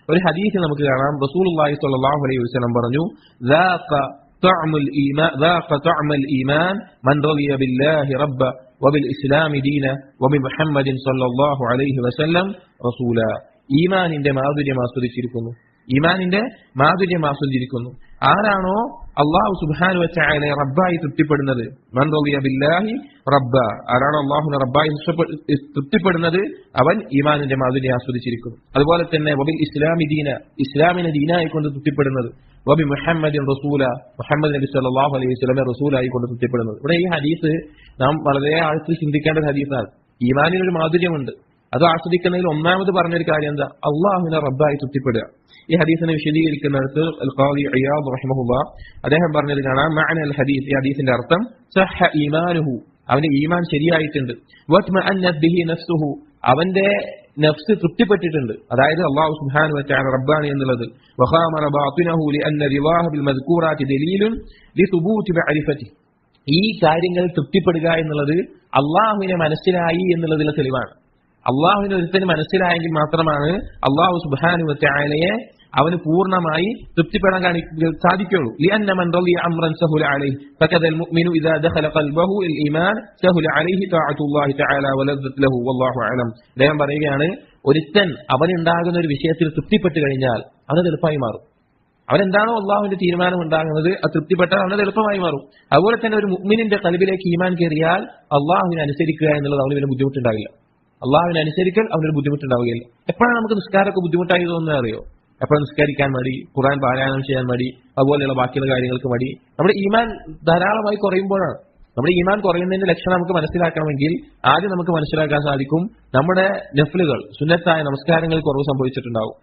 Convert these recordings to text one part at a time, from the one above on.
ഒരു ഹദീസിൽ നമുക്ക് കാണാം, റസൂലുള്ളാഹി സ്വല്ലല്ലാഹു അലൈഹി വസല്ലം പറഞ്ഞു, ذاق طعم الإيمان من رضي بالله ربا وبالإسلام دينا وبمحمد صلى الله عليه وسلم رسولا. ഈമാനിന്റെ മാധുര്യം ആസ്വദിച്ചിരിക്കുന്നു, ഈമാനിന്റെ മാധുര്യം ആസ്വദിച്ചിരിക്കുന്നു. ആരാണോ അല്ലാഹു സുബ്ഹാനഹു വ തആല റബ്ബായി തൃപ്തിപ്പെടുന്നത്, മൻ റളിയ ബില്ലാഹി റബ്ബ, ആരാണോ അല്ലാഹുവിനെ റബ്ബായി തൃപ്തിപ്പെടുന്നത് അവൻ ഈമാനിന്റെ മാധുര്യം ആസ്വദിച്ചിരിക്കുന്നു. അതുപോലെ തന്നെ വബിൽ ഇസ്ലാമി ദീന, ഇസ്ലാമിനെ ദീനായി കൊണ്ട് തൃപ്തിപ്പെടുന്നത്, വബി മുഹമ്മദിൻ റസൂല, മുഹമ്മദ് നബി സല്ലല്ലാഹു അലൈഹി വസല്ലമയെ റസൂലായി കൊണ്ട് തൃപ്തിപ്പെടുന്നത്. ഇവിടെ ഈ ഹദീസ് നാം വളരെ ആഴത്തിൽ ചിന്തിക്കേണ്ട ഒരു ഹദീസാണ്. ഈമാനിനൊരു മാധുര്യമുണ്ട്, അത് ആസ്വദിക്കുന്നതിൽ ഒന്നാമത് പറഞ്ഞൊരു കാര്യം എന്താ? അള്ളാഹുവിനെ റബ്ബായി തൃപ്തിപ്പെടുക. ഈ ഹദീസിനെ വിശദീകരിക്കുന്നിടത്ത് അൽ ഖാദി ഇയാദ് റഹിമഹുല്ലാഹ് അദ്ദേഹം പറഞ്ഞത് കാണാം, മഅന അൽ ഹദീസ്, ഈ ഹദീസിന്റെ അർത്ഥം സഹ ഈമാനുഹു, അവന്റെ ഈമാൻ ശരിയായിട്ടുണ്ട്, വത്മഅന്നത് ബിഹി നഫ്സുഹു, അവന്റെ നഫ്സ് തൃപ്തിപ്പെട്ടിട്ടുണ്ട്, അതായത് അല്ലാഹു സുബ്ഹാനഹു വ തആല റബ്ബാനി എന്നുള്ളത്. വഖാമറ ബാതിനഹു ലിഅന്ന റിവാഹ ബിൽ മദ്കൂറാതി ദലീലുൻ ലിസുബൂതി മഅരിഫതി, ഈ കാര്യങ്ങൾ തൃപ്തിപ്പെടുക എന്നുള്ളത് അള്ളാഹുവിനെ മനസ്സിലായി എന്നുള്ളതിലെ തെളിവാണ്. അള്ളാഹുവിനെ ഒരുത്തന് മനസ്സിലായെങ്കിൽ മാത്രമാണ് അള്ളാഹു സുബ്ഹാനഹു വ തആലയെ അവന് പൂർണ്ണമായി തൃപ്തിപ്പെടാൻ സാധിക്കുള്ളൂ. ലിഅന്ന മൻ റളിയ അംറൻ സഹുല അലൈഹി ഫകദൽ മുഅ്മിനു ഇദാ ദഖല ഖൽബഹു അൽ ഈമാൻ സഹുല അലൈഹി തഅത്തുല്ലാഹി തആല വലദ്ദത് ലഹു വല്ലാഹു അലം. അദ്ദേഹം പറയുകയാണ്, ഒരുത്തൻ അവനുണ്ടാകുന്ന ഒരു വിഷയത്തിൽ തൃപ്തിപ്പെട്ട് കഴിഞ്ഞാൽ അവനത് എളുപ്പമായി മാറും. അവനെന്താണോ അള്ളാഹുവിന്റെ തീരുമാനം ഉണ്ടാകുന്നത് അത് തൃപ്തിപ്പെട്ടാൽ അവനത് എളുപ്പമായി മാറും. അതുപോലെ തന്നെ ഒരു മുഅ്മിനിന്റെ ഖൽബിലേക്ക് ഈമാൻ കയറിയാൽ അള്ളാഹുവിനെ അനുസരിക്കുക എന്നുള്ളത് അവന് വലിയ ബുദ്ധിമുട്ടുണ്ടാവില്ല. അള്ളാഹുവിനെ അനുസരിക്കൽ അവനൊരു ബുദ്ധിമുട്ടുണ്ടാവുകയില്ല. എപ്പോഴാണ് നമുക്ക് നിസ്കാരമൊക്കെ ബുദ്ധിമുട്ടായി തോന്നുന്നത് അറിയോ? എപ്പോഴും നിസ്കരിക്കാൻ മടി, ഖുർആൻ പാരായണം ചെയ്യാൻ മടി, അതുപോലെയുള്ള ബാക്കിയുള്ള കാര്യങ്ങൾക്ക് മടി. നമ്മുടെ ഈമാൻ ധാരാളമായി കുറയുമ്പോഴാണ്. നമ്മുടെ ഈമാൻ കുറയുന്നതിന്റെ ലക്ഷണം നമുക്ക് മനസ്സിലാക്കണമെങ്കിൽ ആദ്യം നമുക്ക് മനസ്സിലാക്കാൻ സാധിക്കും, നമ്മുടെ നഫ്ലുകൾ, സുന്നത്തായ നമസ്കാരങ്ങൾ കുറവ് സംഭവിച്ചിട്ടുണ്ടാവും.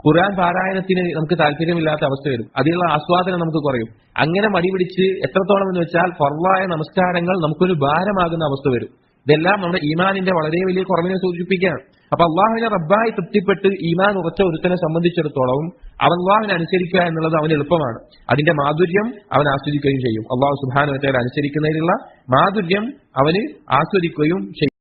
ഖുർആൻ പാരായണത്തിന് നമുക്ക് താല്പര്യമില്ലാത്ത അവസ്ഥ വരും, അതിലുള്ള ആസ്വാദനം നമുക്ക് കുറയും. അങ്ങനെ മടി പിടിച്ച് എത്രത്തോളം എന്ന് വെച്ചാൽ ഫർളായ നമസ്കാരങ്ങൾ നമുക്കൊരു ഭാരമാകുന്ന അവസ്ഥ വരും. ഇതെല്ലാം നമ്മുടെ ഈമാനിന്റെ വളരെ വലിയ കുറവിനെ സൂചിപ്പിക്കുകയാണ്. അപ്പൊ അള്ളാഹുവിനെ റബ്ബായി തൃപ്തിപ്പെട്ട് ഈമാൻ ഉറച്ച ഒരുത്തനെ സംബന്ധിച്ചിടത്തോളം അവൻ അള്ളാഹുവിനെ അനുസരിക്കുക എന്നുള്ളത് അവന് എളുപ്പമാണ്. അതിന്റെ മാധുര്യം അവൻ ആസ്വദിക്കുകയും ചെയ്യും. അള്ളാഹു സുബ്ഹാനഹു വ തആല അനുസരിക്കുന്നതിനുള്ള മാധുര്യം അവന് ആസ്വദിക്കുകയും ചെയ്യും.